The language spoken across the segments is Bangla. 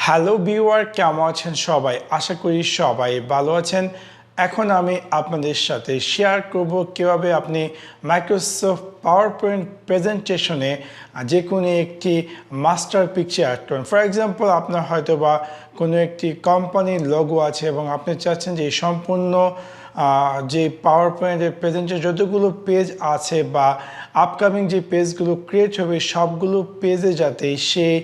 হ্যালো ভিউয়ার, কেমন আছেন সবাই? আশা করি সবাই ভালো আছেন। এখন আমি আপনাদের সাথে শেয়ার করব কিভাবে আপনি মাইক্রোসফট পাওয়ারপয়েন্ট প্রেজেন্টেশনে যে কোনো একটি মাস্টার পিকচার অ্যাড করেন। ফর এক্সাম্পল, আপনার হয়তো বা কোনো একটি কোম্পানির লোগো আছে এবং আপনি চাচ্ছেন যে এই সম্পূর্ণ যে পাওয়ার পয়েন্টের প্রেজেন্টের যতগুলো পেজ আছে বা আপকামিং যে পেজগুলো ক্রিয়েট হবে সবগুলো পেজে যাতে সেই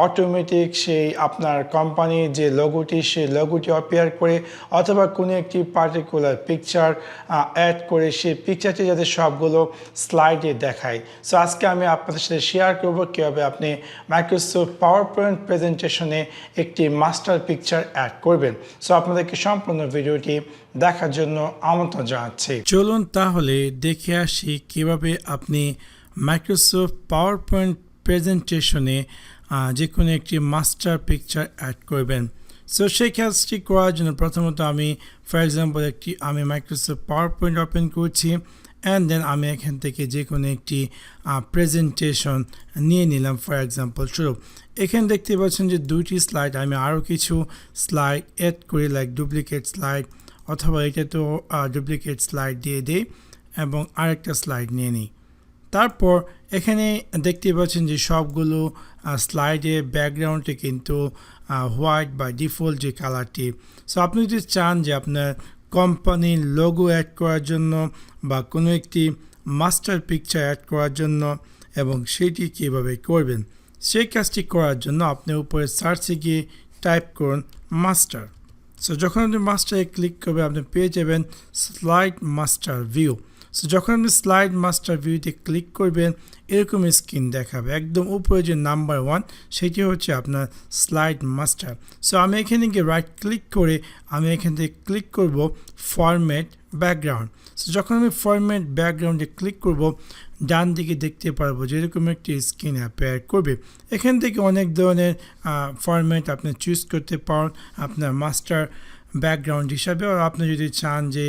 অটোমেটিক সেই আপনার কোম্পানির যে লোগোটি সেই লোগোটি অ্যাপিয়ার করে, অথবা কোনো একটি পার্টিকুলার পিকচার অ্যাড করে সেই পিকচারটি যাতে সবগুলো স্লাইডে দেখায়। সো আজকে আমি আপনাদের সাথে শেয়ার করবো কীভাবে আপনি মাইক্রোসফট পাওয়ার পয়েন্ট প্রেজেন্টেশনে একটি মাস্টার পিকচার অ্যাড করবেন। সো আপনাদেরকে সম্পূর্ণ ভিডিওটি দেখার জন্য আমন্ত্রণ জানাচ্ছি। চলুন তাহলে দেখে আসি কিভাবে আপনি মাইক্রোসফট পাওয়ার পয়েন্ট প্রেজেন্টেশনে যে কোনো একটি মাস্টার পিকচার অ্যাড করবেন। সো সেই কাজটি করার জন্য প্রথমত আমি ফর এক্সাম্পল আমি মাইক্রোসফট পাওয়ার পয়েন্ট ওপেন করছি অ্যান্ড দেন আমি এখান থেকে যে কোনো একটি প্রেজেন্টেশন নিয়ে নিলাম। ফর এক্সাম্পল স্বরূপ এখানে দেখতে পাচ্ছেন যে দুইটি স্লাইড, আমি আরও কিছু স্লাইড অ্যাড করি, লাইক ডুপ্লিকেট স্লাইড, অথবা এটা তো ডুপ্লিকেট স্লাইড দিয়ে দিই এবং আরেকটা স্লাইড নিয়ে নিই। তারপর এখানে দেখতে পাচ্ছেন যে সবগুলো স্লাইডের ব্যাকগ্রাউন্ডে কিন্তু হোয়াইট বা ডিফল্ট যে কালারটি। সো আপনি যদি চান যে আপনার কোম্পানির লোগো অ্যাড করার জন্য বা কোনো একটি মাস্টার পিকচার অ্যাড করার জন্য এবং সেটি কীভাবে করবেন, সেই কাজটি করার জন্য আপনি উপরে সার্চে গিয়ে টাইপ করুন মাস্টার। সো যখন আপনি মাস্টারে ক্লিক করবেন আপনি পেয়ে যাবেন স্লাইড মাস্টার ভিউ। সো যখন আপনি স্লাইড মাস্টার ভিউতে ক্লিক করবেন এরকম স্ক্রিন দেখাবে। একদম উপরে যে নাম্বার 1 সেটি হচ্ছে আপনার স্লাইড মাস্টার। সো আমি এখানে গিয়ে রাইট ক্লিক করে আমি এখান থেকে ক্লিক করব ফরম্যাট ব্যাকগ্রাউন্ড। সো যখন আমি ফরম্যাট ব্যাকগ্রাউন্ডে ক্লিক করব ডান দিকে দেখতে পারবো যে এরকম একটি স্ক্রিন অ্যাপিয়ার করবে। এখান থেকে অনেক ধরনের ফরম্যাট আপনি চুজ করতে পারেন আপনার মাস্টার ব্যাকগ্রাউন্ড হিসাবে। আর আপনি যদি চান যে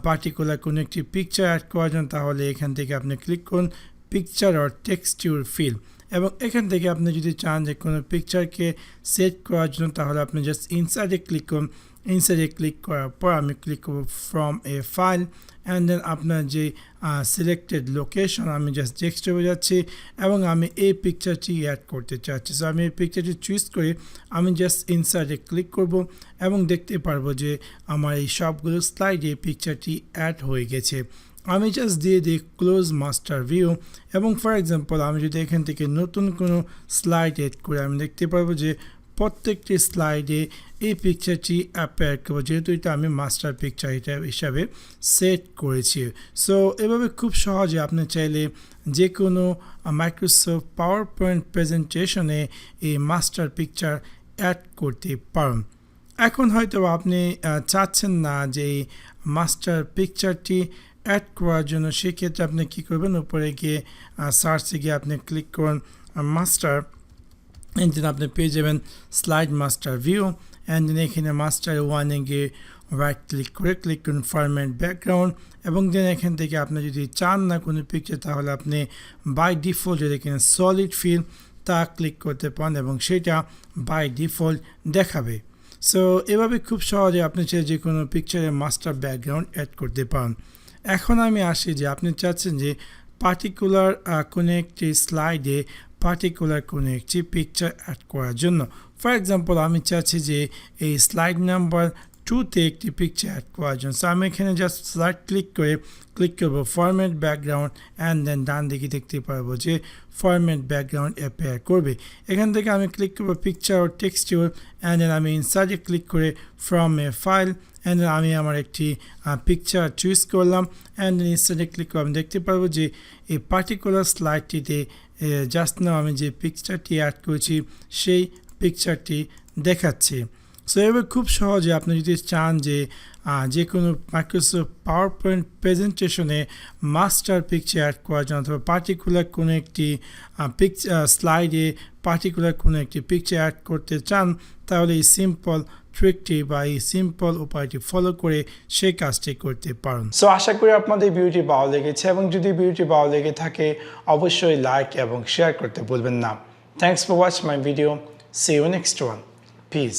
পার্টিকুলার কোনো একটি পিকচার অ্যাড করার জন্য তাহলে এখান থেকে আপনি ক্লিক করুন পিকচার অর টেক্সচার ফিল, এবং এখান থেকে আপনি যদি চান যে কোনো পিকচারকে সেট করার জন্য তাহলে আপনি জাস্ট ইনসাইডে ক্লিক করুন। ইনসাইডে ক্লিক করার পর আমি ক্লিক করব from a file and then আপনার যে সিলেক্টেড লোকেশন আমি জাস্ট ডেস্কটপে যাচ্ছি এবং আমি এই পিকচারটি অ্যাড করতে চাচ্ছি। সো আমি এই পিকচারটি চুজ করে আমি জাস্ট ইনসাইডে ক্লিক করব এবং দেখতে পারবো যে আমার এই সবগুলো স্লাইডে পিকচারটি অ্যাড হয়ে গেছে। আমি জাস্ট দিয়ে দিই ক্লোজ মাস্টার ভিউ এবং ফর এক্সাম্পল আমি যদি এখান থেকে নতুন কোনো স্লাইড এড করে আমি দেখতে পারবো যে প্রত্যেকটি স্লাইডে এই পিকচারটি অ্যাপিয়ার করবো, যেহেতু এটা আমি মাস্টার পিকচার হিসাবে সেট করেছি। সো এভাবে খুব সহজে আপনি চাইলে যে কোনো মাইক্রোসফট পাওয়ার পয়েন্ট প্রেজেন্টেশনে এই মাস্টার পিকচার অ্যাড করতে পারেন। এখন হয়তো আপনি চাচ্ছেন না যে এই মাস্টার পিকচারটি অ্যাড করার জন্য, সেক্ষেত্রে আপনি কী করবেন, উপরে গিয়ে সার্চে গিয়ে আপনি ক্লিক করুন মাস্টার অ্যান্ড দেন আপনি পেয়ে যাবেন slide master view and then এখানে মাস্টার 1-এ গিয়ে রাইট ক্লিক করে ক্লিক করুন ফরম্যাট ব্যাকগ্রাউন্ড এবং দেন এখান থেকে আপনি যদি চান না কোনো পিকচার তাহলে আপনি বাই ডিফল্ট যদি এখানে সলিড ফিল তা ক্লিক করতে পারেন এবং সেটা বাই ডিফল্ট দেখাবে। সো এভাবে খুব সহজে আপনি চাই যে কোনো পিকচারে মাস্টার ব্যাকগ্রাউন্ড অ্যাড করতে পারেন। এখন আমি আসি যে আপনি চাচ্ছেন যে পার্টিকুলার কোনো একটি স্লাইডে পার্টিকুলার কোনো একটি পিকচার অ্যাড করার জন্য। ফর এক্সাম্পল আমি চাচ্ছি যে এই স্লাইড নাম্বার 2-তে একটি পিকচার অ্যাড করার জন্য। সো আমি এখানে জাস্ট স্লাইড ক্লিক করবো ফরম্যাট ব্যাকগ্রাউন্ড অ্যান্ড দেন ডান দিকে দেখতে পারবো যে ফরম্যাট ব্যাকগ্রাউন্ড অ্যাপিয়ার করবে। এখান থেকে আমি ক্লিক করবো পিকচার ও টেক্সচার অ্যান্ড দেন আমি ইনসাইডে ক্লিক করে ফ্রম এ ফাইল অ্যান্ড আমি আমার একটি পিকচার চুজ করলাম অ্যান্ড দেন ইনসাইডে ক্লিক করে আমি দেখতে পারবো যে এই পার্টিকুলার স্লাইডটিতে জাস্ট নাও আমি যে পিকচারটি অ্যাড করেছি সেই পিকচারটি দেখাচ্ছি। সো এভাবে খুব সহজে আপনি যদি চান যে কোনো মাইক্রোসফট পাওয়ার পয়েন্ট প্রেজেন্টেশনে মাস্টার পিকচার অ্যাড করার জন্য অথবা পার্টিকুলার কোনো একটি স্লাইডে পার্টিকুলার কোনো একটি পিকচার অ্যাড করতে চান তাহলে এই সিম্পল ট্রিকটি বা এই সিম্পল উপায়টি ফলো করে সেই কাজটি করতে পারেন। সো আশা করি আপনাদের ভিডিওটি ভালো লেগেছে এবং যদি ভিডিওটি ভালো লেগে থাকে অবশ্যই লাইক এবং শেয়ার করতে ভুলবেন না। Thanks for watch my video. See you next one. Piece.